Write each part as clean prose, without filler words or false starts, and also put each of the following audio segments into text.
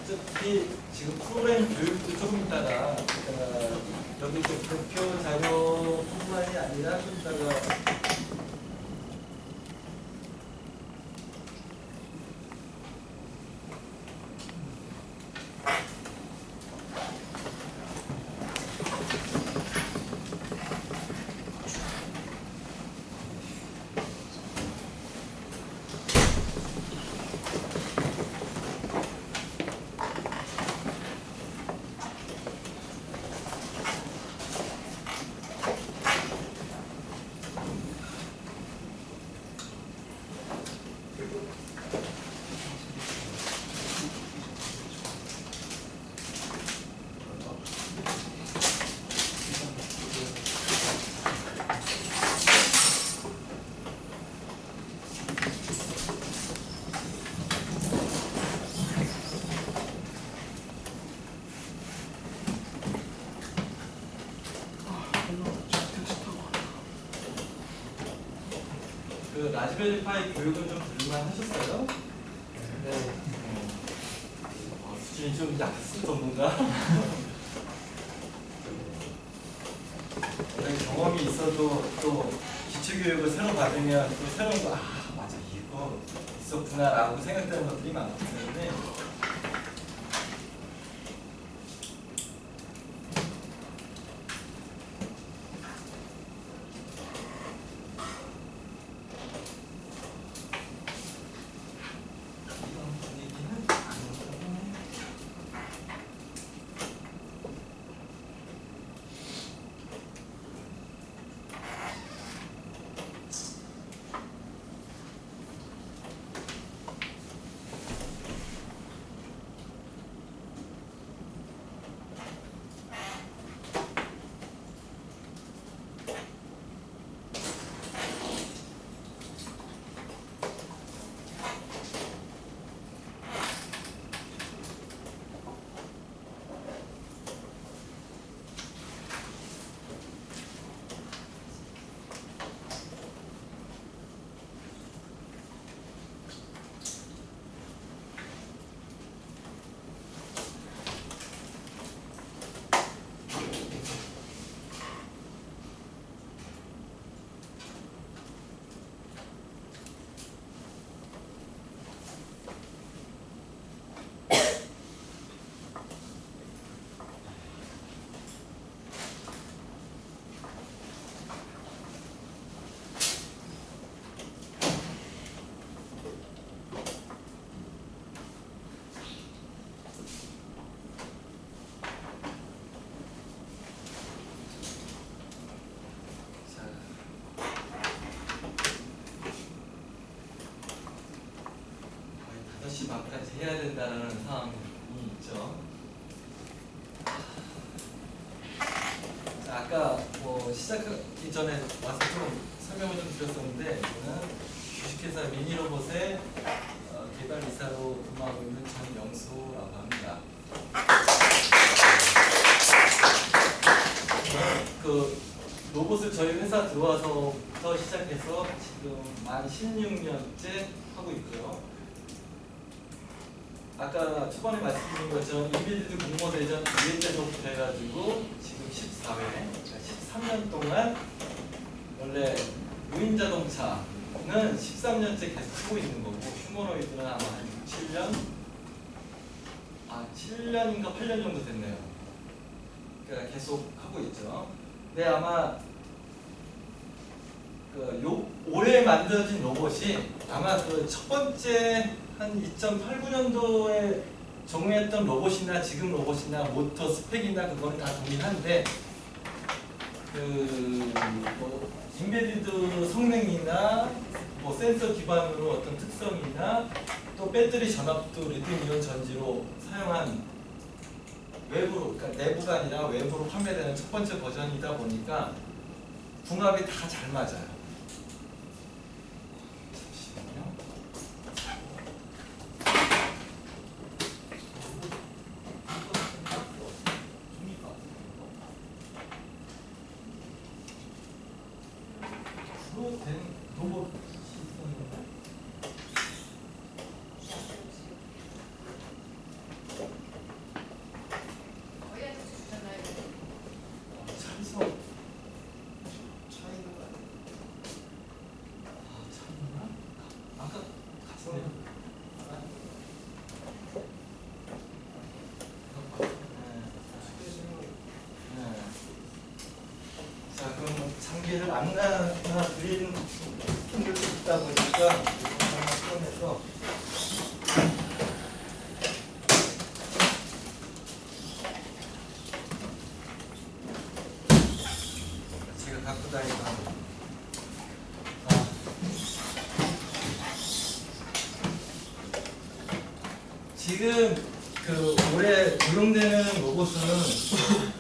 어차피 지금 프로그램 교육도 조금 있다가 여기 또 대표 자료뿐만이 아니라 좀 이따가 그 라즈베리 파이 교육은 좀 들을만 하셨어요? 네. 수준이 좀 약했을 정도인가? 경험이 있어도 또 기초교육을 새로 받으면 또 새로운 거, 아 맞아 이거 있었구나 라고 생각되는 것들이 많기 때문에 반까지 해야 된다는 상황이 있죠. 자, 아까 뭐 시작하기 전에 와서 좀 설명을 좀 드렸었는데 저는 주식회사 미니로봇의 개발 이사로 근무하고 있는 전영수라고 합니다. 그 로봇을 저희 회사 들어와서부터 시작해서 지금 만 16년째 하고 있고요. 아까 초반에 말씀드린 것처럼 인빌드 공모대전 2회째부터 해가지고 지금 14회, 그러니까 13년 동안 원래 무인자동차는 13년째 계속 쓰고 있는 거고 휴머노이드는 아마 한 7년? 7년인가 8년 정도 됐네요. 그러니까 계속 하고 있죠. 근데 아마 올해 만들어진 로봇이 아마 그 첫 번째 한 2008~9년도에 정리했던 로봇이나 지금 로봇이나 모터 스펙이나 그거는 다 동일한데 뭐 인베디드 성능이나 뭐 센서 기반으로 어떤 특성이나 또 배터리 전압도 리튬이온 전지로 사용한 외부로, 그러니까 내부가 아니라 외부로 판매되는 첫 번째 버전이다 보니까 궁합이 다 잘 맞아요. 된 로봇 시스템인데 지금 그 올해 적용되는 로봇은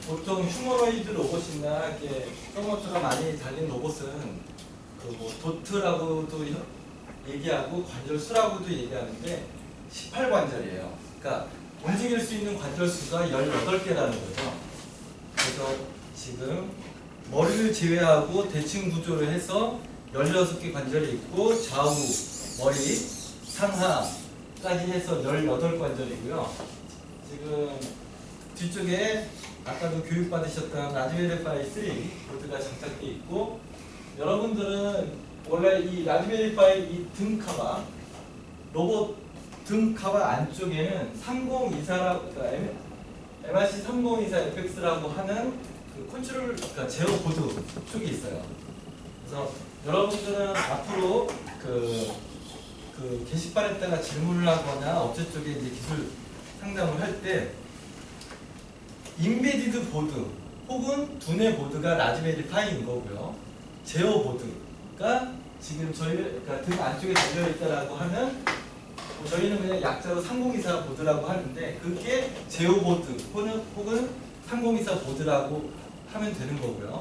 보통 휴머노이드 로봇이나 이렇게 서머트가 많이 달린 로봇은 그 뭐 도트라고도 얘기하고 관절수라고도 얘기하는데 18관절이에요. 그러니까 움직일 수 있는 관절 수가 18개라는 거죠. 그래서 지금 머리를 제외하고 대칭 구조를 해서 16개 관절이 있고 좌우, 머리, 상하까지 해서 18관절이고요. 지금 뒤쪽에 아까도 교육받으셨던 라즈베리 파이 3 보드가 장착되어 있고, 여러분들은 원래 이 라즈베리 파이 이 등 카바, 로봇 등 카바 안쪽에는 3024라고, 그러니까 MRC 3024 FX라고 하는 그 컨트롤, 그러니까 제어 보드 쪽이 있어요. 그래서 여러분들은 앞으로 그 게시판에다가 질문을 하거나 업체 쪽에 이제 기술 상담을 할 때 인베디드 보드 혹은 두뇌 보드가 라즈베리 파이인 거고요. 제어 보드가 지금 그러니까 등 안쪽에 달려 있다라고 하는, 저희는 그냥 약자로 3024 보드라고 하는데 그게 제어 보드 혹은 3024 보드라고 하면 되는 거고요.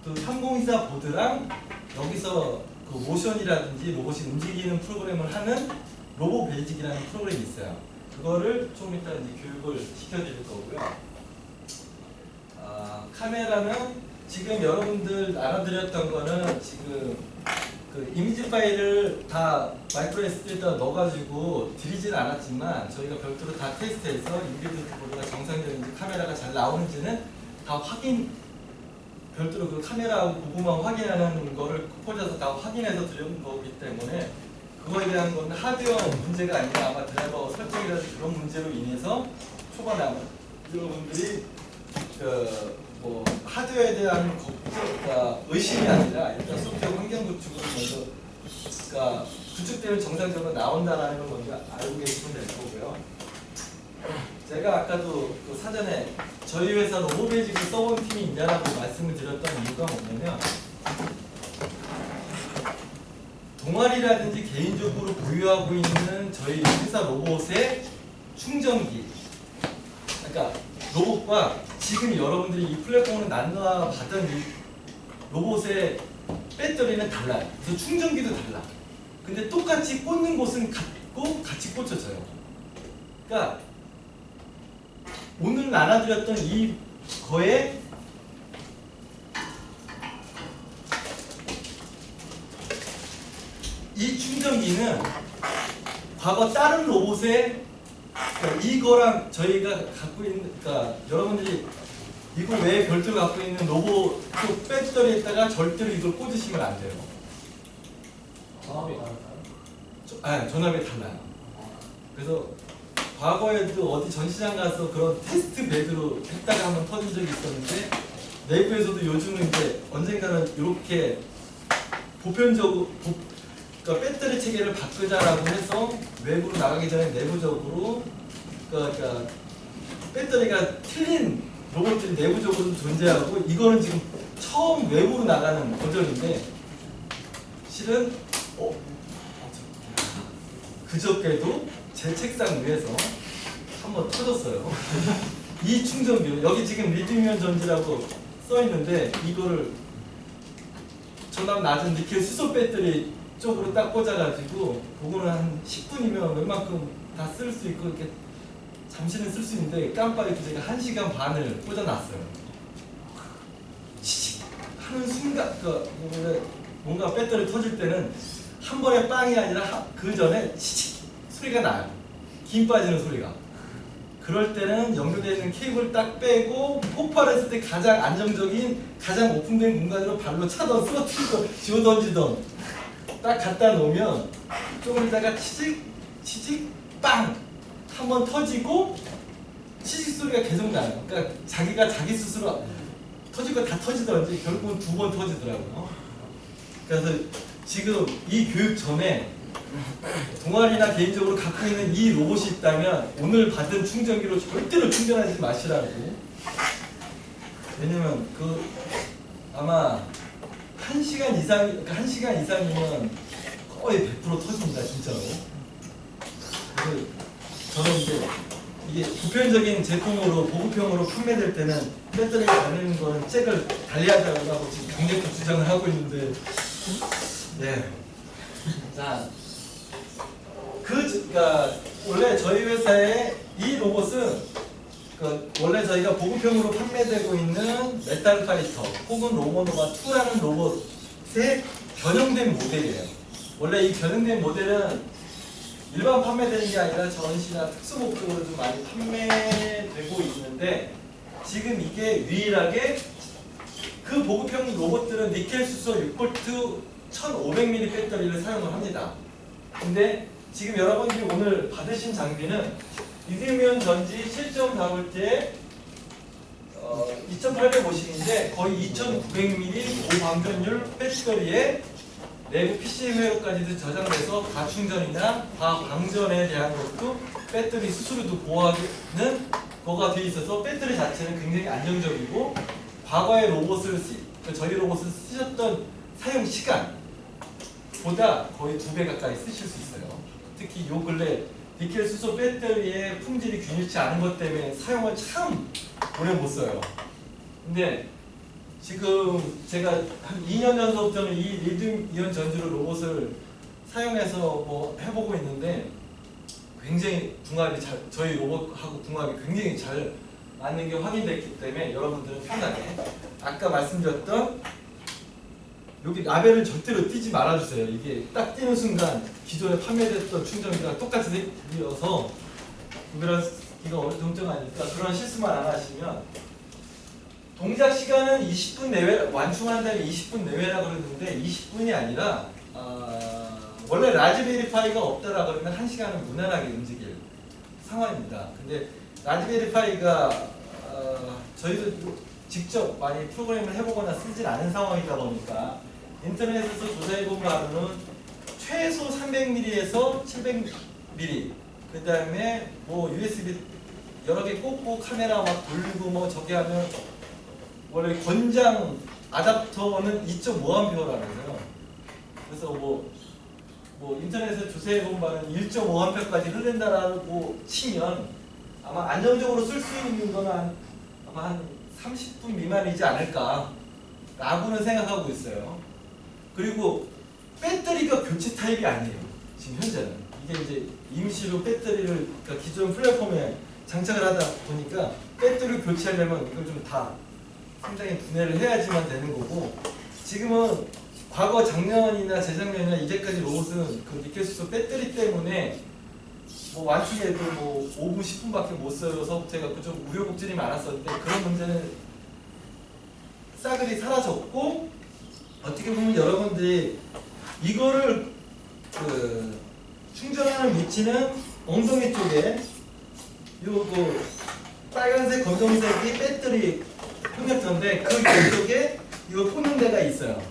그 3024 보드랑 여기서 그 모션이라든지 로봇이 움직이는 프로그램을 하는 로봇 베이직이라는 프로그램이 있어요. 그거를 좀 이따 이제 교육을 시켜드릴 거고요. 카메라는 지금 여러분들 알아드렸던 거는 지금 그 이미지 파일을 다 마이크로 SD에다 넣어가지고 드리지는 않았지만 저희가 별도로 다 테스트해서 인베디드 보드가 정상적인지 카메라가 잘 나오는지는 다 별도로 그 카메라하고 그거만 확인하는 거를 꽂아서 다 확인해서 드린 거기 때문에 그거에 대한 건 하드웨어 문제가 아니라 아마 드라이버 설정이라든지 그런 문제로 인해서 초반에 아마 여러분들이 뭐 하드웨어에 대한 그러니까 의심이 아니라 일단 소프트웨어 환경 구축을 먼저, 그러니까 구축되면 정상적으로 나온다라는 걸 먼저 알고 계시면 될 거고요. 제가 아까도 그 사전에 저희 회사 로보베이직을 써본 팀이 있냐라고 말씀을 드렸던 이유가 뭐냐면, 동아리라든지 개인적으로 보유하고 있는 저희 회사 로봇의 충전기, 그러니까 로봇과 지금 여러분들이 이 플랫폼을 나눠 받은 이 로봇의 배터리는 달라요. 그래서 충전기도 달라. 근데 똑같이 꽂는 곳은 같고 같이 꽂혀져요. 그러니까 오늘 나눠드렸던 이 거에 이 충전기는 과거 다른 로봇의, 그러니까 이거랑 저희가 갖고 있는, 그러니까 여러분들이 이거 외에 별도로 갖고 있는 로봇 배터리에다가 절대로 이걸 꽂으시면 안 돼요. 전압이 다를까요? 전압이 달라요. 그래서 과거에도 어디 전시장 가서 그런 테스트 베드로 했다가 한번 터진 적이 있었는데, 내부에서도 요즘은 이제 언젠가는 이렇게 보편적으로 그러니까 배터리 체계를 바꾸자라고 해서 외부로 나가기 전에 내부적으로 그러니까 배터리가 틀린 로봇들이 내부적으로 존재하고, 이거는 지금 처음 외부로 나가는 버전인데 실은 그저께도 제 책상 위에서 한번 터졌어요. 이 충전기, 여기 지금 리튬이온 전지라고 써 있는데 이거를 전압 낮은 니켈 수소 배터리 쪽으로 딱 꽂아가지고, 그거는 한 10분이면 웬만큼 다 쓸 수 있고 이렇게 잠시는 쓸 수 있는데 깜빡이도 제가 1시간 반을 꽂아놨어요. 치직 하는 순간, 뭔가 배터리 터질 때는 한 번에 빵이 아니라 그 전에 치직 소리가 나요. 김 빠지는 소리가. 그럴 때는 연결되어 있는 케이블 딱 빼고 폭발했을 때 가장 안정적인, 가장 오픈된 공간으로 발로 차던 쓰러뜨리던 지워 던지던 딱 갖다 놓으면 조금 있다가 치직 빵 한 번 터지고 치직 소리가 계속 나요. 그러니까 자기가 자기 스스로 터질 거 다 터지더라든지 결국은 2번 터지더라고요. 그래서 지금 이 교육 전에 동아리나 개인적으로 갖고 있는 이 로봇이 있다면 오늘 받은 충전기로 절대로 충전하지 마시라고. 왜냐면 아마 1시간 이상, 그러니까 1시간 이상이면 거의 100% 터집니다, 진짜로. 그래서 저는 이제 이게 보편적인 제품으로 보급형으로 판매될 때는 배터리 달리는 거는 잭을 달리하자고 지금 강력히 주장을 하고 있는데, 네. 자, 그러니까 원래 저희 회사의 이 로봇은 원래 저희가 보급형으로 판매되고 있는 메탈 파이터 혹은 로보노바 2라는 로봇의 변형된 모델이에요. 원래 이 변형된 모델은 일반 판매되는 게 아니라 전시나 특수 목적으로 좀 많이 판매되고 있는데, 지금 이게 유일하게 그 보급형 로봇들은 니켈 수소 6V 1500mAh 배터리를 사용을 합니다. 근데 지금 여러분들이 오늘 받으신 장비는 리튬이온 전지 7.4V의 2850인데 거의 2900mAh 고방전율 배터리에 내부 PCM 회로까지도 저장돼서 가충전이나 가방전에 대한 것도 배터리 스스로도 보호하는 거가 되어 있어서 배터리 자체는 굉장히 안정적이고, 과거에 저희 로봇을 쓰셨던 사용 시간보다 거의 2배 가까이 쓰실 수 있어요. 특히 요 근래 니켈 수소 배터리의 품질이 균일치 않은 것 때문에 사용을 참 오래 못 써요. 근데 지금 제가 한 2년 전부터는 이 리튬이온 전지로 로봇을 사용해서 뭐 해보고 있는데, 굉장히 궁합이 저희 로봇하고 궁합이 굉장히 잘 맞는 게 확인됐기 때문에 여러분들은 편하게 아까 말씀드렸던 여기 라벨을 절대로 띄지 말아주세요. 이게 딱 띄는 순간 기존에 판매됐던 충전기랑 똑같이 생겨서 구별하기가 어정쩡하니까 그런 실수만 안 하시면, 동작 시간은 20분 내외, 완충한 다음에 20분 내외라 그러는데 20분이 아니라 원래 라즈베리 파이가 없다라 그러면 1시간은 무난하게 움직일 상황입니다. 근데 라즈베리 파이가 저희도 직접 많이 프로그램을 해보거나 쓰진 않은 상황이다 보니까 인터넷에서 조사해본 바로는 최소 300ml에서 700ml, 그 다음에 뭐 USB 여러 개 꽂고 카메라 막 돌리고 뭐 저기 하면 원래 권장 아답터는 2.5A라면서요. 그래서 뭐 인터넷에 조사해본 바는 1.5A까지 흐른다라고 치면 아마 안정적으로 쓸 수 있는 거는 아마 한 30분 미만이지 않을까 라고는 생각하고 있어요. 그리고 배터리가 교체 타입이 아니에요. 지금 현재는 이게 이제 임시로 배터리를 그러니까 기존 플랫폼에 장착을 하다 보니까 배터리를 교체하려면 이걸 좀 다 상당히 분해를 해야지만 되는 거고, 지금은 과거 작년이나 재작년이나 이제까지 로봇은 그 니켈 수소 배터리 때문에 뭐 완충해도 뭐 5분 10분밖에 못 써서 제가 좀 우여곡절이 많았었는데, 그런 문제는 싸그리 사라졌고, 어떻게 보면 여러분들이 이거를 충전하는 위치는 엉덩이 쪽에 요거 빨간색 검정색이 배터리 커넥터인데 그 뒤쪽에 이거 꽂는 데가 있어요.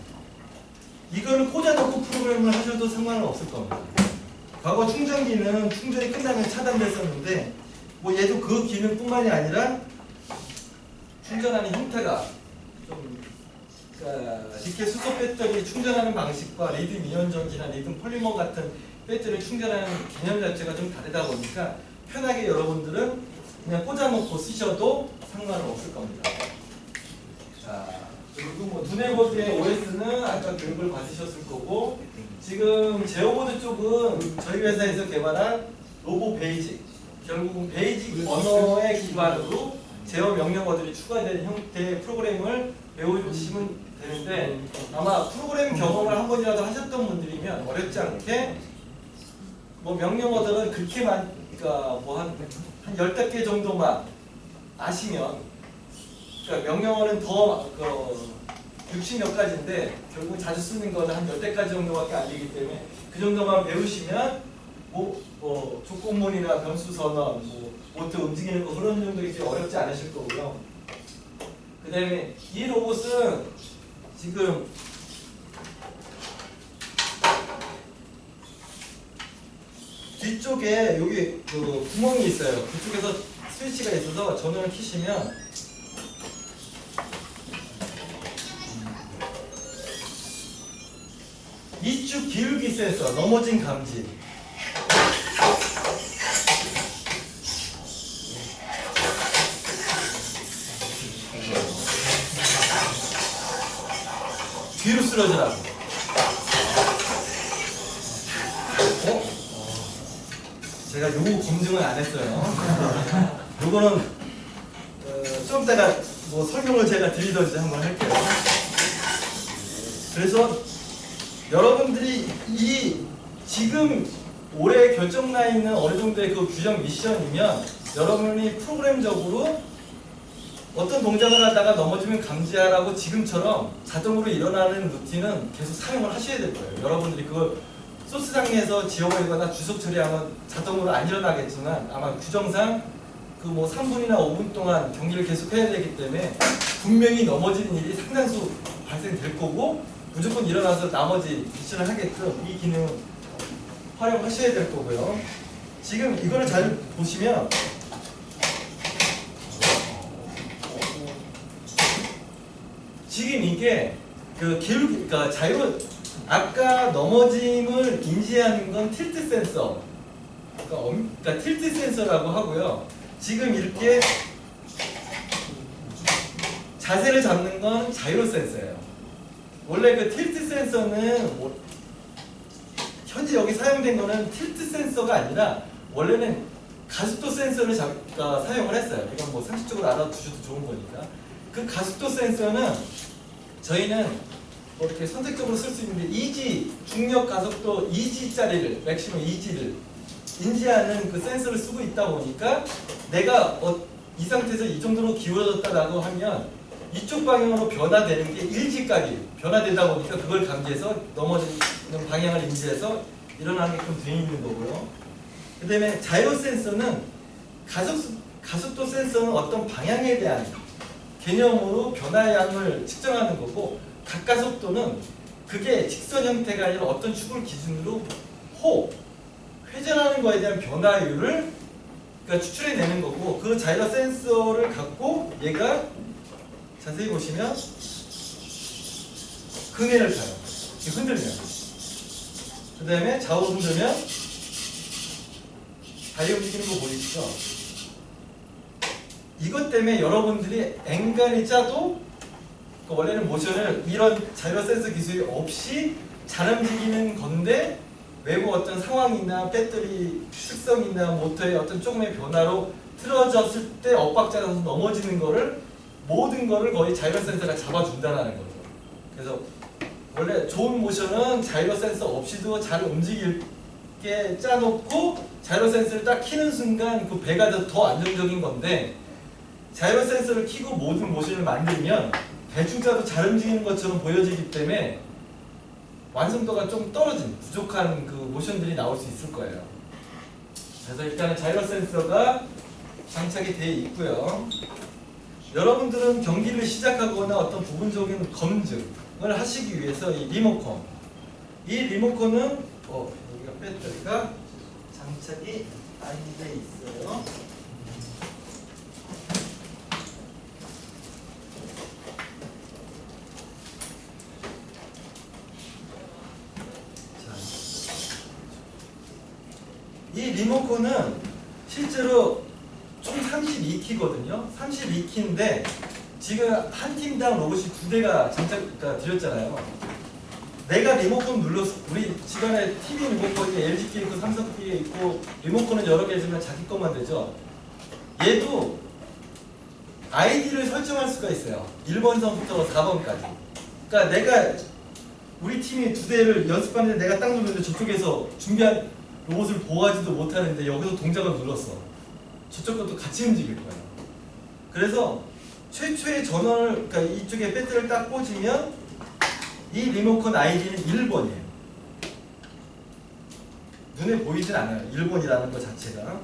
이거를 꽂아놓고 프로그램을 하셔도 상관은 없을 겁니다. 과거 충전기는 충전이 끝나면 차단됐었는데 뭐 얘도 그 기능뿐만이 아니라 충전하는 형태가 좀 니켈 수소 배터리 충전하는 방식과 리튬 이온 전지나 리튬 폴리머 같은 배터리 충전하는 개념 자체가 좀 다르다 보니까 편하게 여러분들은 그냥 꽂아놓고 쓰셔도 상관은 없을 겁니다. 자, 그리고 뭐 두뇌보드의 OS는 아까 교육을 받으셨을 거고, 지금 제어보드 쪽은 저희 회사에서 개발한 로보 베이직, 결국은 베이직 언어의 기반으로 제어 명령어들이 추가된 형태의 프로그램을 배우시면 되는데, 아마 프로그램 경험을 한 번이라도 하셨던 분들이면 어렵지 않게 뭐 명령어들은 그렇게만, 그러니까 뭐 한 10개 정도만 아시면, 그러니까 명령어는 더 60몇 가지인데 결국 자주 쓰는 거는 한 10대까지 정도밖에 안 되기 때문에 그 정도만 배우시면 뭐 조건문이나 변수 선언, 뭐 모터 움직이는 거 그런 정도 이제 어렵지 않으실 거고요. 그 다음에 이 로봇은 지금 뒤쪽에 여기 그 구멍이 있어요. 그쪽에서 스위치가 있어서 전원을 켜시면 이축 기울기 센서, 넘어진 감지. 쓰러지라고. 제가 요거 검증은 안 했어요. 요거는 좀 이따가 뭐 설명을 제가 드리던지 한번 할게요. 그래서 여러분들이 이 지금 올해 결정나 있는 어느 정도의 그 규정 미션이면 여러분이 프로그램적으로 어떤 동작을 하다가 넘어지면 감지하라고 지금처럼 자동으로 일어나는 루틴은 계속 사용을 하셔야 될 거예요. 여러분들이 그걸 소스장에서 지워버리거나 주석 처리하면 자동으로 안 일어나겠지만 아마 규정상 그 뭐 3분이나 5분 동안 경기를 계속 해야 되기 때문에 분명히 넘어지는 일이 상당수 발생될 거고 무조건 일어나서 나머지 미션을 하게끔 이 기능을 활용하셔야 될 거고요. 지금 이거를 잘 보시면 지금 이게 그 그러니까 아까 넘어짐을 인지하는 건 틸트 센서, 그러니까 틸트 센서라고 하고요. 지금 이렇게 자세를 잡는 건 자이로 센서예요. 원래 그 틸트 센서는 현재 여기 사용된 거는 틸트 센서가 아니라 원래는 가속도 센서를 사용을 했어요. 이건 뭐 상식적으로 알아두셔도 좋은 거니까. 그 가속도 센서는 저희는 뭐 이렇게 선택적으로 쓸 수 있는데 이지 중력 가속도 2g짜리를 맥시멈 2g를 인지하는 그 센서를 쓰고 있다 보니까 내가 이 상태에서 이 정도로 기울어졌다라고 하면 이쪽 방향으로 변화되는 게 1g까지 변화되다 보니까 그걸 감지해서 넘어지는 방향을 인지해서 일어나게끔 되어 있는 거고요. 그 다음에 자이로 센서는 가속도 센서는 어떤 방향에 대한 개념으로 변화량을 측정하는 거고 각가속도는 그게 직선 형태가 아니라 어떤 축을 기준으로 회전하는 거에 대한 변화율을 그러니까 추출해내는 거고 그 자이로 센서를 갖고 얘가 자세히 보시면 흥해를 타요. 흔들면 그 다음에 좌우 흔들면 다리 움직이는 거 보이시죠? 이것 때문에 여러분들이 앵간히 짜도 원래는 모션을 이런 자이로 센서 기술이 없이 잘 움직이는 건데 외부 어떤 상황이나 배터리 특성이나 모터의 어떤 조금의 변화로 틀어졌을 때 엇박자가 넘어지는 거를 모든 거를 거의 자이로 센서가 잡아준다는 거죠. 그래서 원래 좋은 모션은 자이로 센서 없이도 잘 움직이게 짜놓고 자이로 센서를 딱 키는 순간 그 배가 더 안정적인 건데 자이로 센서를 키고 모든 모션을 만들면 대충 짜도 잘 움직이는 것처럼 보여지기 때문에 완성도가 좀 떨어진 부족한 그 모션들이 나올 수 있을 거예요. 그래서 일단은 자이로 센서가 장착이 되어 있고요. 여러분들은 경기를 시작하거나 어떤 부분적인 검증을 하시기 위해서 이 리모컨, 이 리모컨은 여기가 배터리가 장착이 안 돼 있어요. 이 리모컨은 실제로 총 32키거든요. 32키인데 지금 한 팀당 로봇이 2대가 드렸잖아요. 내가 리모컨 눌러서 우리 집안에 TV 리모컨이 LG께 있고 삼성께 있고 리모컨은 여러 개 있으면 자기 것만 되죠. 얘도 아이디를 설정할 수가 있어요. 1번선부터 4번까지. 그러니까 내가 우리 팀이 2대를 연습하는데 내가 딱 누르는데 저쪽에서 준비한 로봇을 보호하지도 못하는데 여기서 동작을 눌렀어. 저쪽 것도 같이 움직일 거야. 그래서 최초의 전원을, 그러니까 이쪽에 배터리를 딱 꽂으면 이 리모컨 아이디는 1번이에요. 눈에 보이진 않아요. 1번이라는 것 자체가.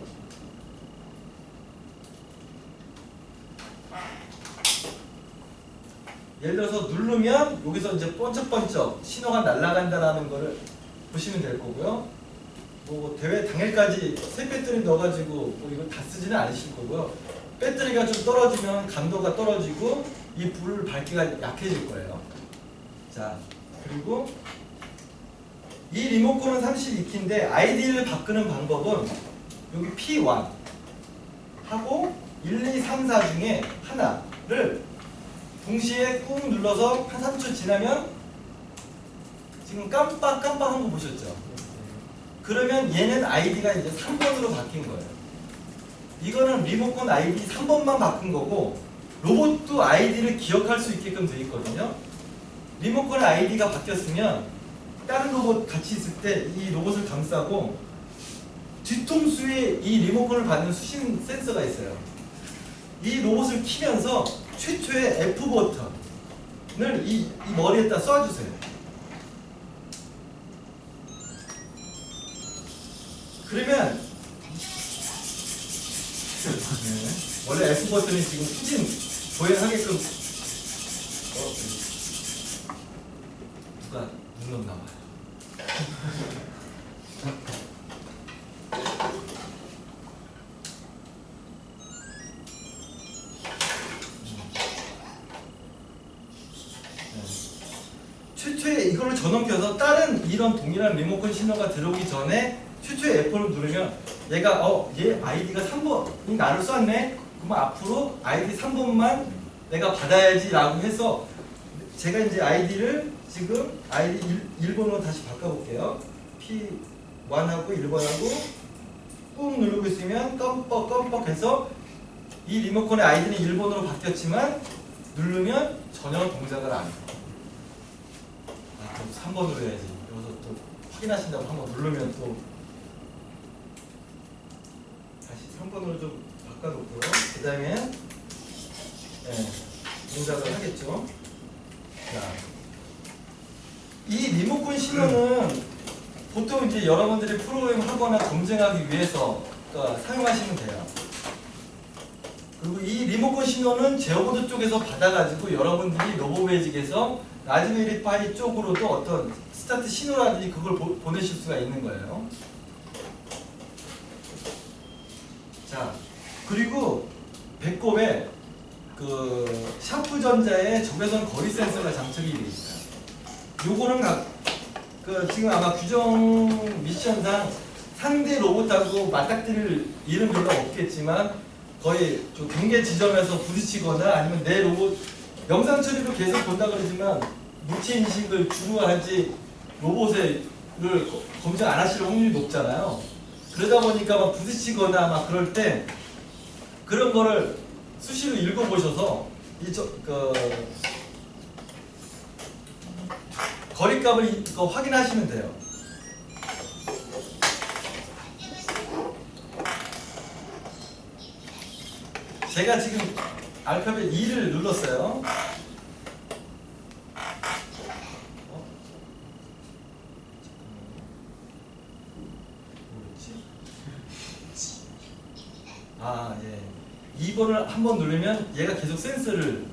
예를 들어서 누르면 여기서 이제 번쩍번쩍 신호가 날아간다는 거를 보시면 될 거고요. 뭐 대회 당일까지 새 배터리 넣어가지고 뭐 이거 다 쓰지는 않으실 거고요. 배터리가 좀 떨어지면 감도가 떨어지고 이 불 밝기가 약해질 거예요. 자, 그리고 이 리모컨은 32키인데 아이디를 바꾸는 방법은 여기 P1 하고 1, 2, 3, 4 중에 하나를 동시에 꾹 눌러서 한 3초 지나면 지금 깜빡 한 거 보셨죠? 그러면 얘는 아이디가 이제 3번으로 바뀐 거예요. 이거는 리모컨 아이디 3번만 바꾼 거고 로봇도 아이디를 기억할 수 있게끔 되어 있거든요. 리모컨 아이디가 바뀌었으면 다른 로봇 같이 있을 때 이 로봇을 감싸고 뒤통수에 이 리모컨을 받는 수신 센서가 있어요. 이 로봇을 키면서 최초의 F 버튼을 이 머리에다 쏴주세요. 그러면 원래 F 버튼이 지금 후진 보행하게끔 누가 눌렀나 봐요. 최초에 이걸로 전원 켜서 다른 이런 동일한 리모컨 신호가 들어오기 전에 최초의 F4를 누르면 얘가 얘 아이디가 3번이 나를 쐈네? 그러면 앞으로 아이디 3번만 내가 받아야지 라고 해서 제가 이제 아이디를 지금 아이디 1번으로 다시 바꿔볼게요. P1하고 1번하고 꾹 누르고 있으면 껌뻑 해서 이 리모컨의 아이디는 1번으로 바뀌었지만 누르면 전혀 동작을 안 해요. 3번으로 해야지. 여기서 또 확인하신다고 한번 누르면 또 다시 3번으로 좀 바꿔놓고요. 그 다음에 동작을 하겠죠. 자, 이 리모컨 신호는 보통 이제 여러분들이 프로그램 하거나 검증하기 위해서 사용하시면 돼요. 그리고 이 리모컨 신호는 제어보드 쪽에서 받아가지고 여러분들이 로보매직에서 라즈베리 파이 쪽으로도 어떤 스타트 신호라든지 그걸 보내실 수가 있는 거예요. 자, 그리고 배꼽에 그 샤프전자의 적외선 거리 센서가 장착이 되어 있어요. 요거는 지금 아마 규정 미션상 상대 로봇하고 맞닥뜨릴 일은 별로 없겠지만 거의 경계 지점에서 부딪히거나 아니면 내 로봇 영상 처리도 계속 본다 그러지만 물체 인식을 중요하지 로봇을 검증 안 하실 확률이 높잖아요. 그러다 보니까 막 부딪히거나 막 그럴 때 그런 거를 수시로 읽어보셔서 거리값을 확인하시면 돼요. 제가 지금 알파벳 2를 눌렀어요. 예. 2번을 한번 누르면 얘가 계속 센서를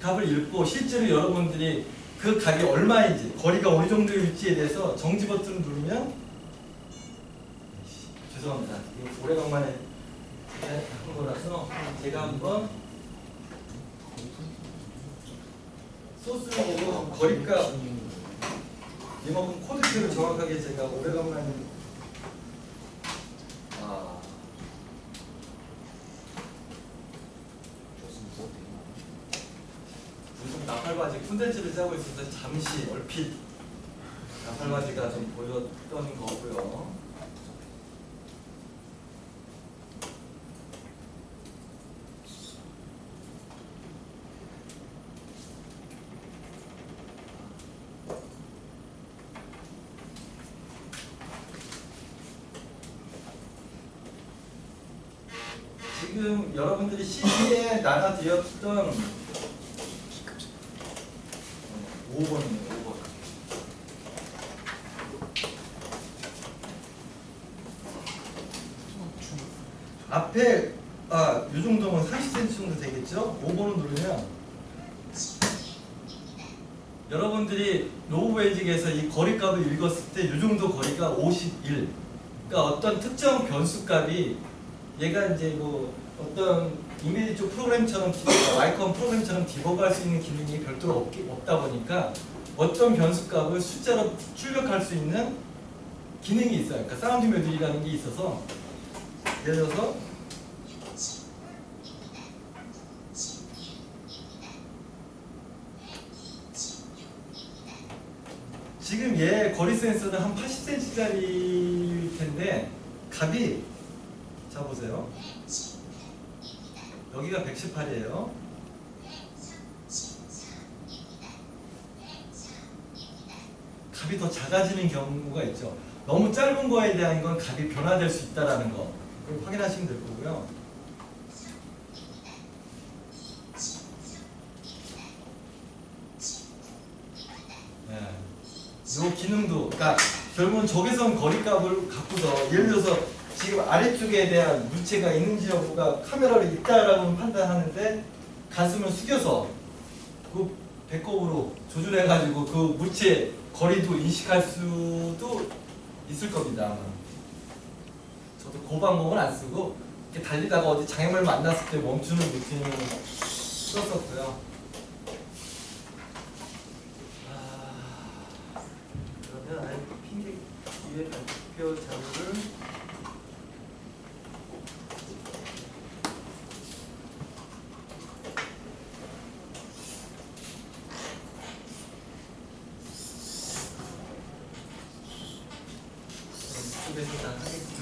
값을 읽고 실제로 여러분들이 그 값이 얼마인지 거리가 어느 정도의 위치에 대해서 정지 버튼을 누르면 죄송합니다. 이거 오래간만에 한 거라서 제가 한번 소스를 보고 거리값 리모컨 코드표를 정확하게 제가 오래간만에 요즘 나팔바지 콘텐츠를 짜고 있어서 잠시 얼핏 나팔바지가 좀 보였던 거고요. 지금 여러분들이 CD에 나눠드렸던 5번이네요. 5번. 앞에 이 정도면 30cm 정도 되겠죠? 5번을 누르면 여러분들이 로보매직에서 이 거리값을 읽었을 때 이 정도 거리가 51. 그러니까 어떤 특정 변수값이 얘가 이제 뭐 어떤 이미지 쪽 프로그램처럼 마이크론 프로그램처럼 디버그할 수 있는 기능이 별도로 없다 보니까 어떤 변수값을 숫자로 출력할 수 있는 기능이 있어요. 그러니까 사운드 모듈이라는 게 있어서 예를 들어서 지금 얘 거리 센서는 한 80cm짜리일 텐데 값이 자 보세요. 여기가 118이에요. 값이 더 작아지는 경우가 있죠. 너무 짧은 거에 대한 건 값이 변화될 수 있다라는 거 그걸 확인하시면 될 거고요. 네. 요 기능도 그러니까 결국은 적외선 거리값을 갖고서 예를 들어서 지금 아래쪽에 대한 물체가 있는지 여부가 카메라로 있다라고 판단하는데 가슴을 숙여서 그 배꼽으로 조준해가지고 그 물체 거리도 인식할 수도 있을 겁니다. 아마. 저도 그 방법은 안 쓰고 이렇게 달리다가 어디 장애물 만났을 때 멈추는 루틴을 썼었고요. 그러면 핑계 뒤에 발표 자료를 이쪽에서 다 하겠습니다.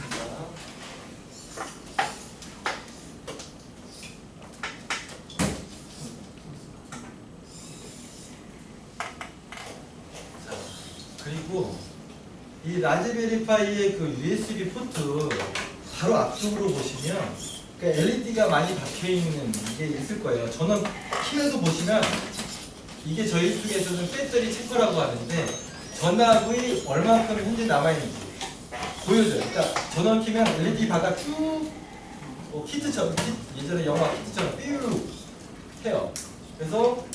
자, 그리고 이 라즈베리파이의 그 USB 포트 바로 앞쪽으로 보시면 그러니까 LED가 많이 박혀 있는 게 있을 거예요. 전원 키면서 보시면 이게 저희 쪽에서는 배터리 체커라고 하는데 전압이 얼마큼 현재 남아 있는지 보여줘요. 그러니까 전원 키면 LED 바가 쭉 키트처럼 예전에 영화 키트처럼 삐우 해요. 그래서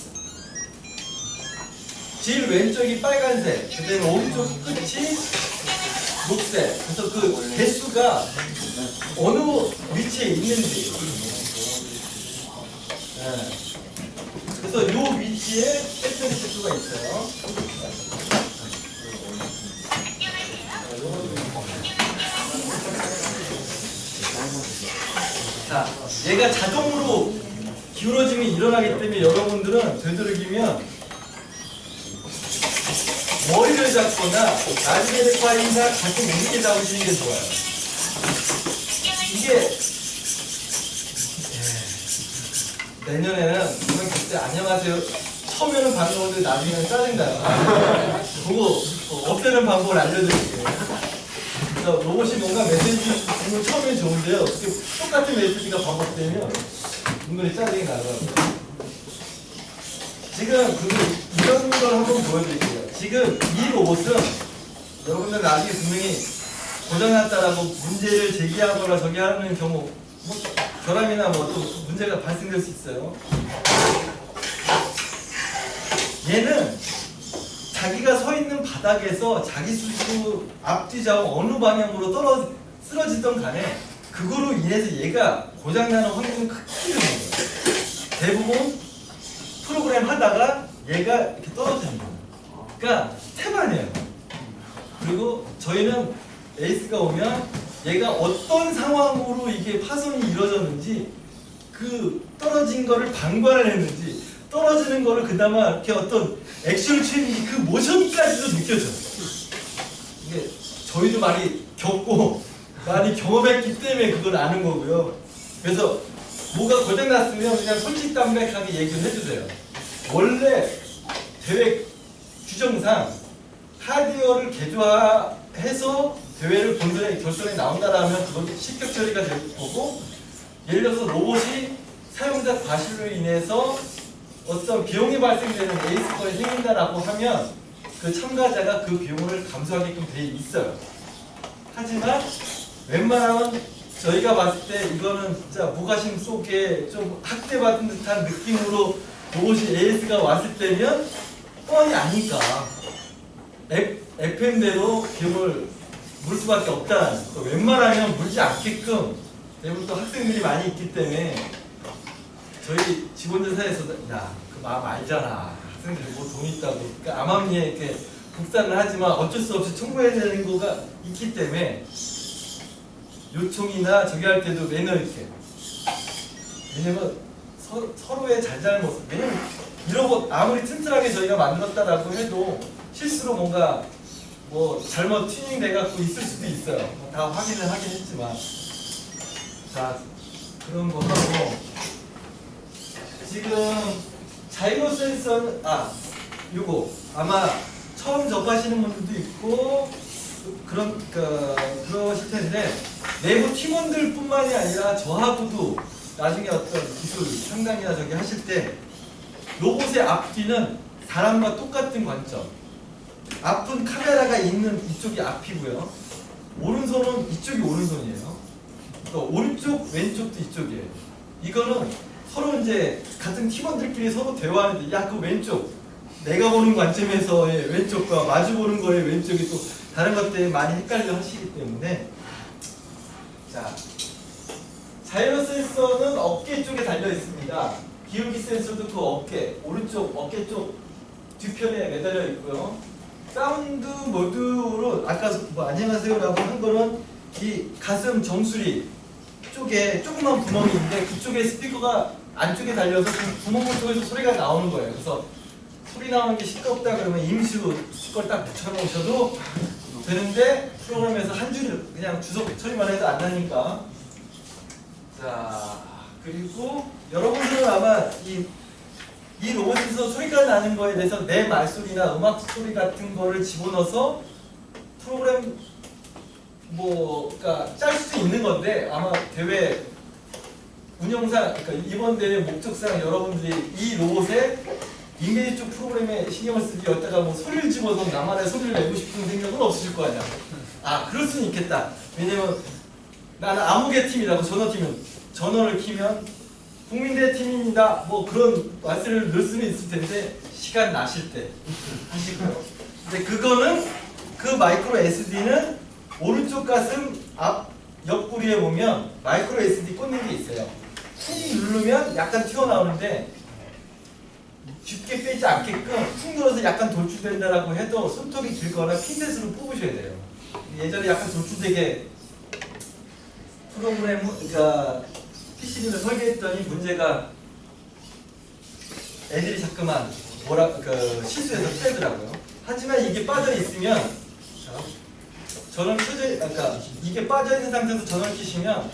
제일 왼쪽이 빨간색, 그다음에 오른쪽 끝이 녹색. 그래서 그 개수가 어느 위치에 있는지. 네. 그래서 이 위치에 배터리 체크가 있어요. 자, 얘가 자동으로 기울어짐이 일어나기 때문에 여러분들은 되도록이면 머리를 잡거나 라즈베리파이나 가끔 이렇게 잡으시는 게 좋아요. 이게 내년에는 그런 그때 안녕하세요 처음에는 방법인데 나중에는 짜증나요. 그거 없애는 방법을 알려드릴게요. 그래서 로봇이 뭔가 메시지 주는 건 처음엔 좋은데요. 똑같은 메시지가 반복되면 은근히 짜증이 나더라고요. 지금 이런 걸 한번 보여드릴게요. 지금 이 로봇은 여러분들 나중에 분명히 고장났다라고 문제를 제기하거나 저기 하는 경우 뭐 결함이나 뭐 또 문제가 발생될 수 있어요. 얘는 자기가 서 있는 바닥에서 자기 수주 앞뒤 좌우 어느 방향으로 쓰러지던 간에 그거로 인해서 얘가 고장나는 확률은 크게 되는 거예요. 대부분 프로그램 하다가 얘가 이렇게 떨어지는 거예요. 그러니까 태반이에요. 그리고 저희는 에이스가 오면 얘가 어떤 상황으로 이게 파손이 이루어졌는지 그 떨어진 거를 방관을 했는지 떨어지는 거를 그나마 이렇게 어떤 액션을 취했는지 그 모션까지도 느껴져요. 이게 저희도 많이 겪고 많이 경험했기 때문에 그걸 아는 거고요. 그래서 뭐가 고장났으면 그냥 솔직담백하게 얘기를 해주세요. 원래 대회 규정상 하드웨어를 개조해서 대회를 본선에 결선에 나온다라면 그건 실격 처리가 될 거고, 예를 들어서 로봇이 사용자 과실로 인해서 어떤 비용이 발생되는 에이스건이 생긴다라고 하면 그 참가자가 그 비용을 감수하게끔 돼 있어요. 하지만 웬만하면 저희가 봤을 때 이거는 진짜 무관심 속에 좀 학대받은 듯한 느낌으로 로봇이 AS가 왔을 때면 뻔히 아니까 FM대로 비용을 물 수밖에 없다는 거. 웬만하면 물지 않게끔 대부분 또 학생들이 많이 있기 때문에 저희 직원들 사이에서도 야, 그 마음 알잖아. 학생들이 뭐 돈 있다고. 그러니까 암암리에 이렇게 국산을 하지만 어쩔 수 없이 청구해야 되는 거가 있기 때문에 요청이나 저기 할 때도 매너 있게. 왜냐면 서로의 잘잘못을. 왜냐면 이런 거 아무리 튼튼하게 저희가 만들었다라고 해도 실수로 뭔가 뭐 잘못 튜닝 돼갖고 있을 수도 있어요. 다 확인을 하긴 했지만. 자, 그런 거 하고 지금 자이로 센서는 요거 아마 처음 접하시는 분들도 있고 그러실 텐데 내부 팀원들뿐만이 아니라 저하고도 나중에 어떤 기술 상담이나 저기 하실 때 로봇의 앞뒤는 사람과 똑같은 관점. 앞은 카메라가 있는 이쪽이 앞이고요. 오른손은 이쪽이 오른손이에요. 또 오른쪽, 왼쪽도 이쪽이에요. 이거는 서로 이제 같은 팀원들끼리 서로 대화하는데 야, 그 왼쪽 내가 보는 관점에서의 왼쪽과 마주 보는 거의 왼쪽이 또 다른 것 때문에 많이 헷갈려 하시기 때문에 자, 자이로 센서는 어깨 쪽에 달려 있습니다. 기울기 센서도 그 어깨, 오른쪽 어깨 쪽 뒤편에 매달려 있고요. 사운드 모드로 아까 뭐 안녕하세요라고 한 거는 이 가슴 정수리 쪽에 조그만 구멍이 있는데 그쪽에 스피커가 안쪽에 달려서 그 구멍을 통해서 소리가 나오는 거예요. 그래서 소리 나오는 게 시끄럽다 그러면 임시로 스피커를 딱 붙여놓으셔도 되는데 프로그램에서 한 줄 그냥 주석 처리만 해도 안 나니까. 자, 그리고 여러분들은 아마 이 로봇에서 소리가 나는 거에 대해서 내 말소리나 음악 소리 같은 거를 집어넣어서 프로그램 그러니까 짤 수도 있는 건데 아마 대회 운영상, 그러니까 이번 대회 목적상 여러분들이 이 로봇에 인베디 쪽 프로그램에 신경을 쓰기 여기다가 뭐 소리를 집어서 나만의 소리를 내고 싶은 생각은 없으실 거 아니야. 그럴 수는 있겠다. 왜냐면 나는 아무개 팀이라고 전원을 키면 국민대 팀입니다. 뭐 그런 말씀을 넣을 수는 있을 텐데 시간 나실 때 하시고요. 근데 그거는 그 마이크로 SD는 오른쪽 가슴 앞 옆구리에 보면 마이크로 SD 꽂는 게 있어요. 쿵 누르면 약간 튀어나오는데 깊게 빼지 않게끔 쿵 눌러서 약간 돌출된다라고 해도 손톱이 길거나 핀셋으로 뽑으셔야 돼요. 예전에 약간 돌출되게 그러니까 PCB를 설계했더니 문제가 애들이 자꾸만 실수해서 빼더라고요. 하지만 이게 빠져 있으면 그러니까 이게 빠져 있는 상태에서 전원을 켜시면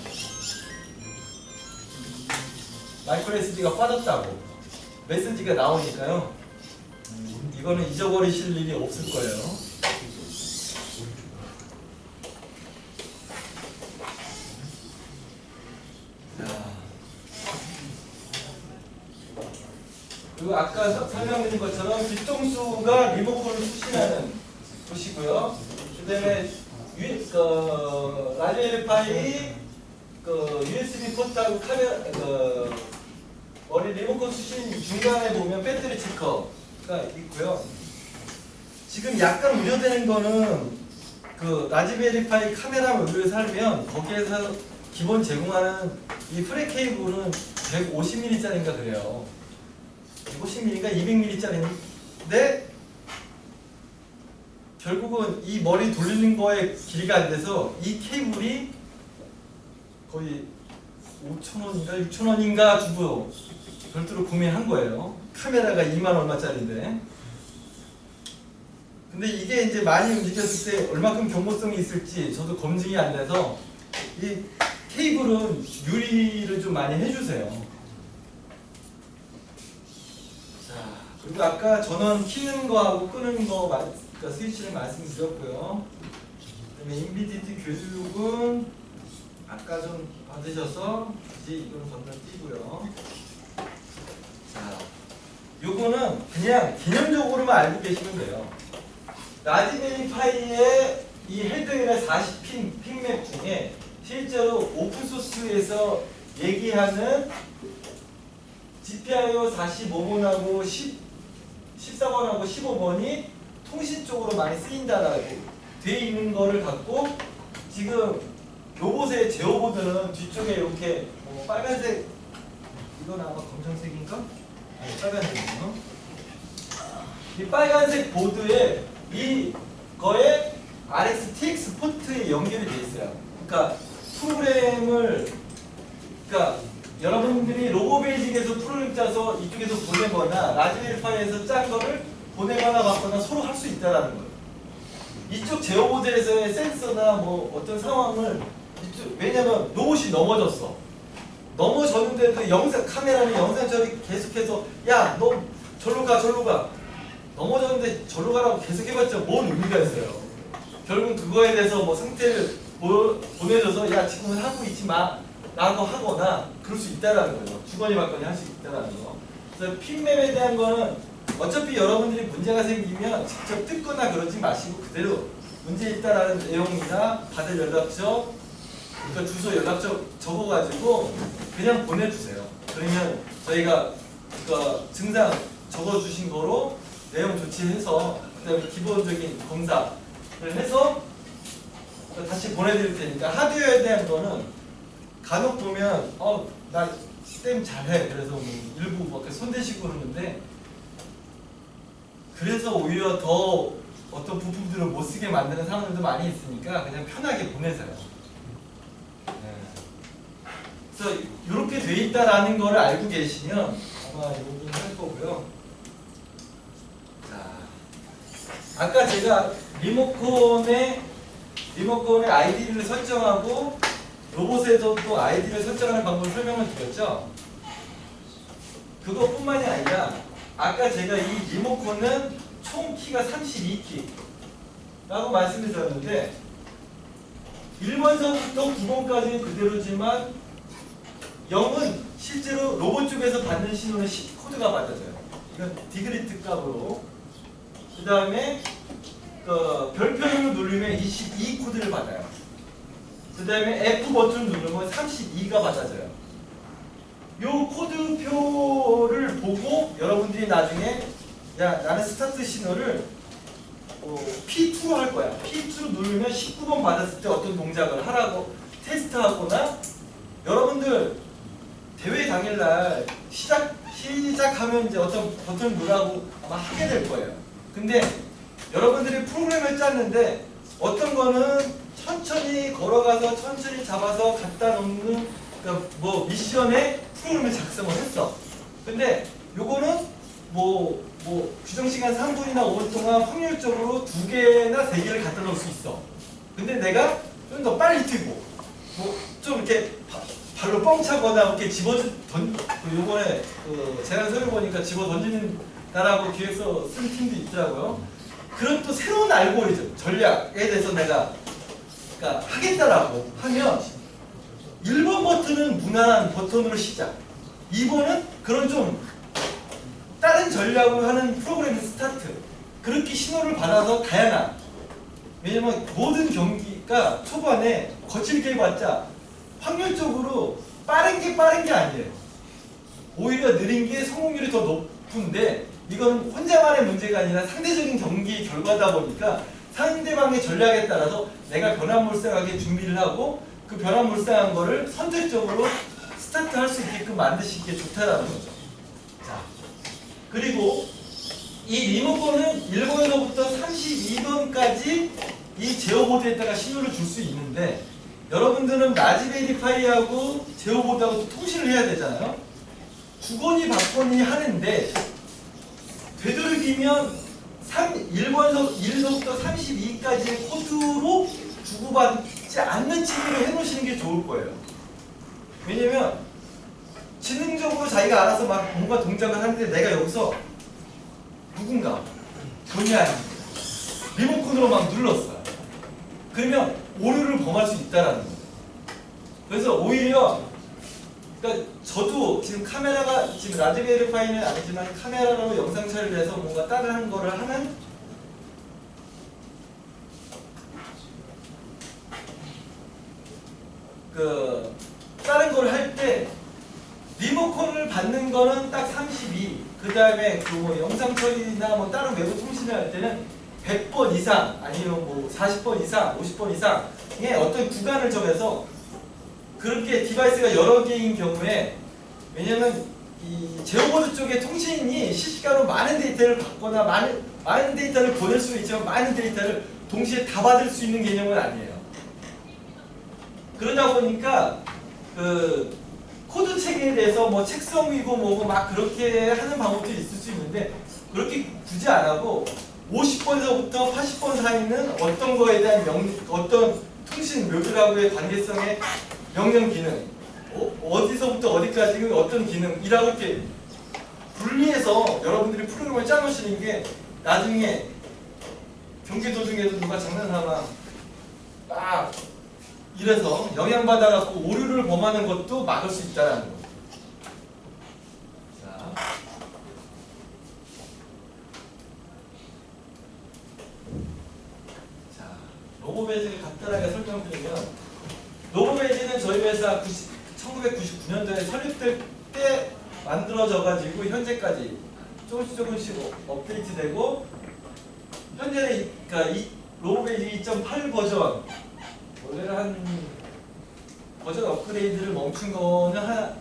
마이크로 SD가 빠졌다고 메시지가 나오니까요. 이거는 잊어버리실 일이 없을 거예요. 그리고 아까 설명드린 것처럼 뒤통수가 리모컨을 수신하는 곳이고요. 그 다음에 라즈베리 USB 포트하고 카메라, 머리 리모컨 수신 중간에 보면 배터리 체커가 있고요. 지금 약간 우려되는 거는 라즈베리 파이 카메라 모듈을 살면 거기에서 기본 제공하는 이 프레 케이블은 150mm짜리인가 그래요. 150mm인가 200mm짜리인데 결국은 이 머리 돌리는 거에 길이가 안 돼서 이 케이블이 거의 5,000원인가 6,000원인가 주고 별도로 구매한 거예요. 카메라가 2만 얼마짜리인데. 근데 이게 이제 많이 움직였을 때 얼마큼 경고성이 있을지 저도 검증이 안 돼서 이 케이블은 유리를 좀 많이 해주세요. 자, 그리고 아까 전원 키는 거하고 끄는 거 스위치를 말씀드렸고요. 그다음에 인비디티 교육은 아까 좀 받으셔서 이제 이건 건너뛰고요. 자, 요거는 그냥 개념적으로만 알고 계시면 돼요. 라즈베리 파이의 이 헤드웨어 40핀 핀맵 중에 실제로 오픈소스에서 얘기하는 GPIO 45번하고 14번하고 15번이 통신 쪽으로 많이 쓰인다라고 돼 있는 거를 갖고 지금 로봇의 제어보드는 뒤쪽에 이렇게 빨간색, 이건 아마 검정색인가? 아니, 빨간색이요. 이 빨간색 보드에 이거에 RxTX 포트에 연결이 돼 있어요. 그러니까 프로그램을, 그러니까 여러분들이 로고베이직에서 프로그램 짜서 이쪽에서 보내거나 라즈베리 파이에서 짠 거를 보내거나 받거나 서로 할 수 있다는 거예요. 이쪽 제어보드에서의 센서나 뭐 어떤 상황을 왜냐면 로봇이 넘어졌어. 넘어졌는데도 영상 카메라는 영상 처리 계속해서 야 너 절로 가 절로 가 넘어졌는데 절로 가라고 계속 해봤자 뭔 의미가 있어요. 결국 그거에 대해서 뭐 상태를 보내줘서 야 지금은 하고 있지 마 라고 하거나 그럴 수 있다라는 거죠. 주거니 받거니 할 수 있다라는 거. 그래서 핀맵에 대한 거는 어차피 여러분들이 문제가 생기면 직접 뜯거나 그러지 마시고 그대로 문제 있다라는 내용이나 받을 연락처, 그러니까 주소 연락처 적어가지고 그냥 보내주세요. 그러면 저희가 그러니까 증상 적어주신 거로 내용 조치해서 그다음에 기본적인 검사를 해서 다시 보내드릴 테니까 하드웨어에 대한 거는 간혹 보면 나 스템 잘해 그래서 뭐 일부 막 손대시고 그러는데 그래서 오히려 더 어떤 부품들을 못 쓰게 만드는 상황들도 많이 있으니까 그냥 편하게 보내세요. 네. 그래서 이렇게 돼 있다라는 거를 알고 계시면 아마 이거는 할 거고요. 자, 아까 제가 리모컨의 아이디를 설정하고 로봇에도 또 아이디를 설정하는 방법을 설명을 드렸죠. 그것뿐만이 아니라 아까 제가 이 리모컨은 총 키가 32키라고 말씀을 드렸는데 1번서부터 9번까지는 그대로지만 0은 실제로 로봇 쪽에서 받는 신호는 10코드가 받아져요. 이건 디그리트 값으로. 그 다음에 별표를 누르면 22코드를 받아요. 그 다음에 F 버튼을 누르면 32가 받아져요. 요 코드표를 보고 여러분들이 나중에 야 나는 스타트 신호를 P2로 할 거야. P2로 누르면 19번 받았을 때 어떤 동작을 하라고 테스트하거나 여러분들 대회 당일날 시작하면 이제 어떤 버튼을 누르라고 아마 하게 될 거예요. 근데 여러분들이 프로그램을 짰는데 어떤 거는 천천히 걸어가서 천천히 잡아서 갖다 놓는 그러니까 뭐 미션에 프로그램을 작성을 했어. 근데 요거는 뭐 규정시간 3분이나 5분 동안 확률적으로 2개나 3개를 갖다 놓을 수 있어. 근데 내가 좀 더 빨리 뛰고 뭐 좀 이렇게 발로 뻥 차거나 이렇게 요번에 제가 설명 보니까 집어 던지는다라고 기획서 쓴 팀도 있더라고요. 그런 또 새로운 알고리즘, 전략에 대해서 내가 그러니까 하겠다라고 하면 1번 버튼은 무난한 버튼으로 시작, 2번은 그런 좀 다른 전략으로 하는 프로그램 스타트, 그렇게 신호를 받아서 다양한, 왜냐면 모든 경기가 초반에 거칠게 해봤자 확률적으로 빠른 게 아니에요. 오히려 느린 게 성공률이 더 높은데 이건 혼자만의 문제가 아니라 상대적인 경기 결과다 보니까 상대방의 전략에 따라서 내가 변화무쌍하게 준비를 하고 그 변화무쌍한 거를 선택적으로 스타트할 수 있게끔 만드시는 게 좋다라는 거죠. 자, 그리고 이 리모컨은 1번서부터 32번까지 이 제어보드에다가 신호를 줄 수 있는데 여러분들은 라즈베리 파이하고 제어보드하고 통신을 해야 되잖아요. 주거니 받거니 하는데 되도록이면 1번부터 32까지의 코드로 주고받지 않는 취미로 해놓으시는 게 좋을 거예요. 왜냐면 지능적으로 자기가 알아서 막 뭔가 동작을 하는데 내가 여기서 누군가 본의 아니게 리모컨으로 막 눌렀어요. 그러면 오류를 범할 수 있다라는 거예요. 그래서 오히려 그러니까 저도 지금 카메라가 지금 라즈베리 파이는 아니지만 카메라로 영상 처리를 해서 뭔가 다른 거를 하는 다른 걸 할 때 리모컨을 받는 거는 딱 32, 그 다음에 뭐 영상 처리나 뭐 다른 외부 통신을 할 때는 100번 이상 아니면 뭐 40번 이상, 50번 이상의 어떤 구간을 정해서 그렇게 디바이스가 여러 개인 경우에, 왜냐면 이 제어보드 쪽에 통신이 실시간으로 많은 데이터를 받거나 많은 데이터를 보낼 수는 있지만 많은 데이터를 동시에 다 받을 수 있는 개념은 아니에요. 그러다 보니까 코드 체계에 대해서 뭐 책성이고 뭐고 막 그렇게 하는 방법도 있을 수 있는데 그렇게 굳이 안 하고 50번서부터 80번 사이는 어떤 거에 대한 어떤 통신 외부하고의 관계성의 명령 기능, 어디서부터 어디까지 어떤 기능이라고 이렇게 분리해서 여러분들이 프로그램을 짜놓으시는 게 나중에 경기도 중에도 누가 장난삼아 막 이래서 영향받아갖고 오류를 범하는 것도 막을 수 있다는 거예요. 자, 로고 베이지를 간단하게 설명드리면, 로고 베이지는 저희 회사 1999년도에 설립될 때 만들어져가지고 현재까지 조금씩 업데이트되고, 현재는 그러니까 이 로고 베이지 2.8 버전, 원래는 한 버전 업그레이드를 멈춘 거는 한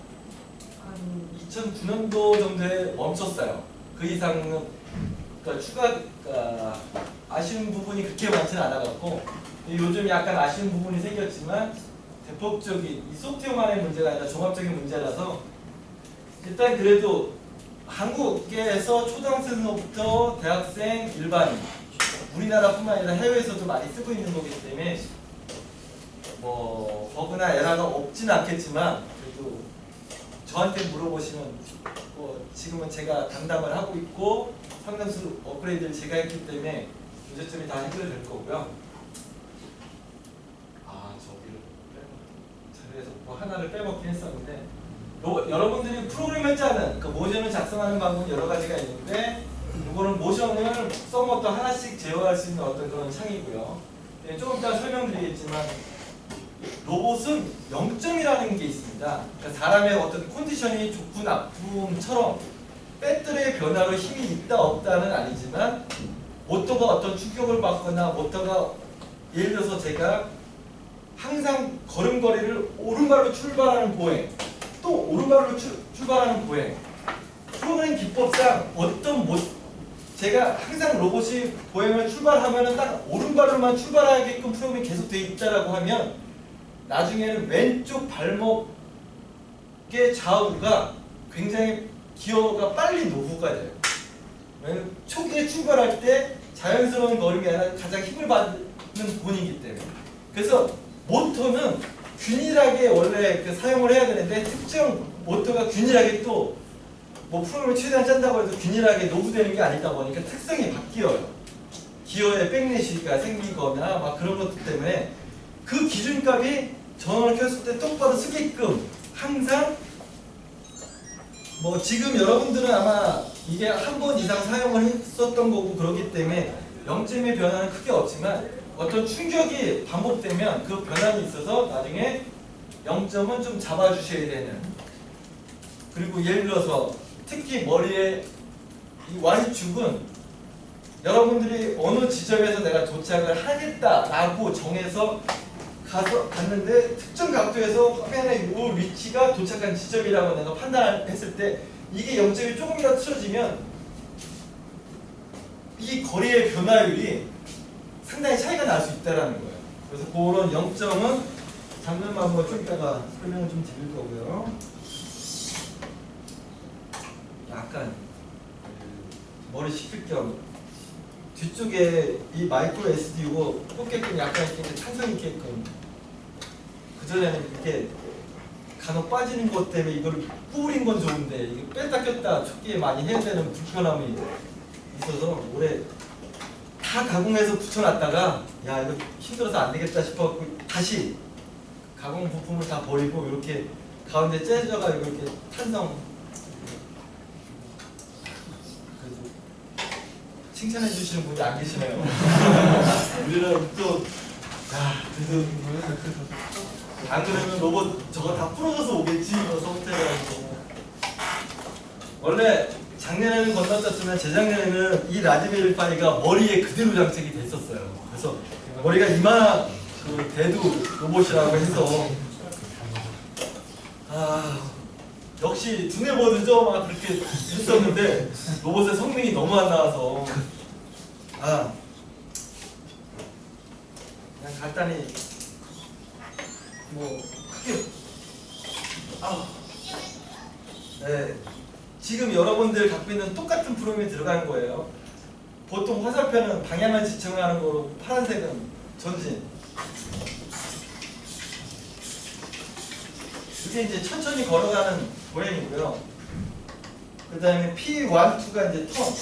2009년도 정도에 멈췄어요. 그 이상은 그러니까 추가 아쉬운 부분이 그렇게 많지는 않아갖고, 요즘 약간 아쉬운 부분이 생겼지만 대폭적인 이 소프트웨어만의 문제가 아니라 종합적인 문제라서 일단 그래도 한국에서 초등학생부터 대학생, 일반인, 우리나라뿐만 아니라 해외에서도 많이 쓰고 있는 거기 때문에 뭐 버그나 에러가 없지는 않겠지만, 그래도 저한테 물어보시면 지금은 제가 담당을 하고 있고 상당수 업그레이드를 제가 했기 때문에 문제점이 다 해결될 거고요. 저기를 자리에서 뭐 하나를 빼먹긴 했었는데, 여러분들이 프로그램을 짜는 그 모션을 작성하는 방법은 여러 가지가 있는데, 이거는 모션을 썸머터 하나씩 제어할 수 있는 어떤 그런 창이고요. 조금 이따 설명드리겠지만, 로봇은 0점이라는 게 있습니다. 그러니까 사람의 어떤 컨디션이 좋고 나쁨처럼 배터리의 변화로 힘이 있다 없다는 아니지만, 모터가 어떤 충격을 받거나 모터가 예를 들어서 제가 항상 걸음걸이를 오른발로 출발하는 보행, 또 오른발로 출발하는 보행, 프로그램 기법상 제가 항상 로봇이 보행을 출발하면은 딱 오른발로만 출발하게끔 프로그램이 계속 되어 있다라고 하면, 나중에는 왼쪽 발목의 좌우가 굉장히 기어가 빨리 노후가 돼요. 왜냐면 초기에 출발할 때 자연스러운 걸음이 아니라 가장 힘을 받는 본이기 때문에. 그래서 모터는 균일하게 원래 사용을 해야 되는데, 특정 모터가 균일하게 또 뭐 프로그램을 최대한 짠다고 해도 균일하게 노후되는 게 아니다 보니까 특성이 바뀌어요. 기어에 백내시가 생기거나 막 그런 것들 때문에 그 기준값이 전원을 켰을 때 똑바로 쓰게끔 항상, 뭐 지금 여러분들은 아마 이게 한 번 이상 사용을 했었던 거고 그렇기 때문에 0점의 변화는 크게 없지만, 어떤 충격이 반복되면 그 변화는 있어서 나중에 0점은 좀 잡아주셔야 되는. 그리고 예를 들어서 특히 머리에 이 Y축은 여러분들이 어느 지점에서 내가 도착을 하겠다라고 정해서 갔는데, 특정 각도에서 화면의 이 위치가 도착한 지점이라고 내가 판단했을 때 이게 0점이 조금이라도 틀어지면 이 거리의 변화율이 상당히 차이가 날 수 있다는 거예요. 그래서 그런 0점은 잡는 방법을 좀 이따가 설명을 좀 드릴 거고요. 약간 머리 식힐 겸 뒤쪽에 이 마이크로 SD 이거 꽂게끔 약간 이렇게 탄성 있게끔, 그전에는 이렇게 간혹 빠지는 것 때문에 이걸 구부린 건 좋은데 이게 뺐다 꼈다 초기에 많이 해야 되는 불편함이 있어서 올해 다 가공해서 붙여놨다가 야 이거 힘들어서 안 되겠다 싶어갖고 다시 가공 부품을 다 버리고 이렇게 가운데 째져가지고 이렇게 탄성, 칭찬해 주시는 분이 안 계시네요. 우리는 또, 그래도 안 그러면 로봇 저거 다 부러져서 오겠지, 소프트웨어라고. 원래 작년에는 건너뛰었지만 재작년에는 이 라즈베리 파이가 머리에 그대로 장착이 됐었어요. 그래서 머리가 이만한 그 대두 로봇이라고 해서 역시 두뇌버드죠? 막 그렇게 했었는데 로봇의 성능이 너무 안 나와서 그냥 간단히 뭐 크게 네, 지금 여러분들 갖고 있는 똑같은 프로그램이 들어간 거예요. 보통 화살표는 방향을 지칭하는 거로 파란색은 전진. 이게 이제 천천히 걸어가는 보행이고요. 그 다음에 P1, 2가 이제 턴.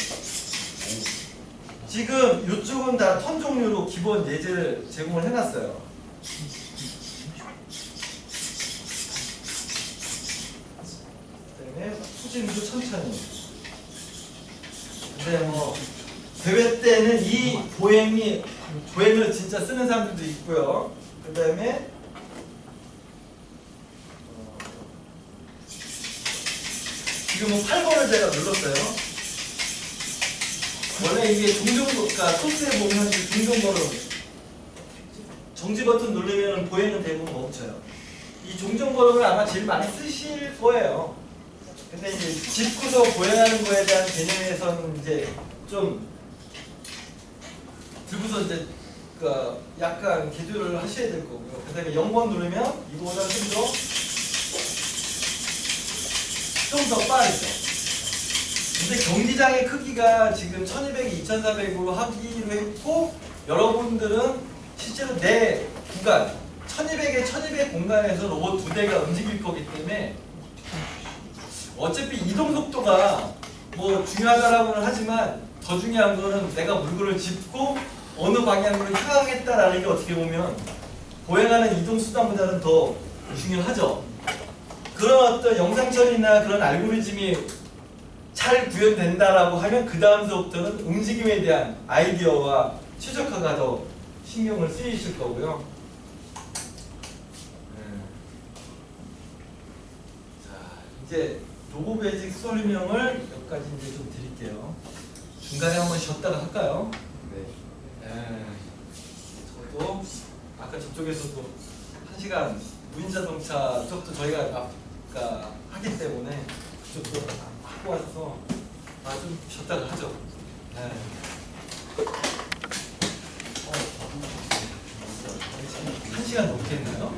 지금 이쪽은 다 턴 종류로 기본 예제를 제공을 해놨어요. 그 다음에 후진도 천천히. 근데 뭐 대회 때는 이 보행을 진짜 쓰는 사람들도 있고요. 그 다음에 지금은 8번을 제가 눌렀어요. 원래 이게 그러니까 소스에 보면 종종걸음 정지 버튼 누르면 보행은 대부분 멈춰요. 이 종종걸음을 아마 제일 많이 쓰실 거예요. 근데 이제 짚고서 보행하는 거에 대한 개념에서는 이제 좀 들고서 이제 그 약간 개조를 하셔야 될 거고요. 그 다음에 0번 누르면 이거보다 좀 더 빠르죠. 근데 경기장의 크기가 지금 1200, 2400으로 하기로 했고 여러분들은 실제로 내 구간 1200에 1200 공간에서 로봇 2대가 움직일 거기 때문에 어차피 이동 속도가 뭐 중요하다라고는 하지만 더 중요한 거는 내가 물건을 짚고 어느 방향으로 향하겠다라는 게 어떻게 보면 보행하는 이동 수단보다는 더 중요하죠. 그런 어떤 영상 처리나 그런 알고리즘이 잘 구현된다라고 하면 그 다음서부터는 움직임에 대한 아이디어와 최적화가 더 신경을 쓰이실 거고요. 자, 이제 로보 베이직 설명을 몇 가지 이제 좀 드릴게요. 중간에 한번 쉬었다가 할까요? 네. 저도 아까 저쪽에서도 1시간 무인자동차 쪽도 저희가 아까 하기 때문에 그쪽도 하고 와서 좀 쉬었다가 하죠. 네. 1시간 넘게 했나요?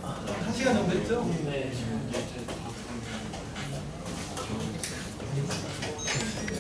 1시간 정도 했죠? 네.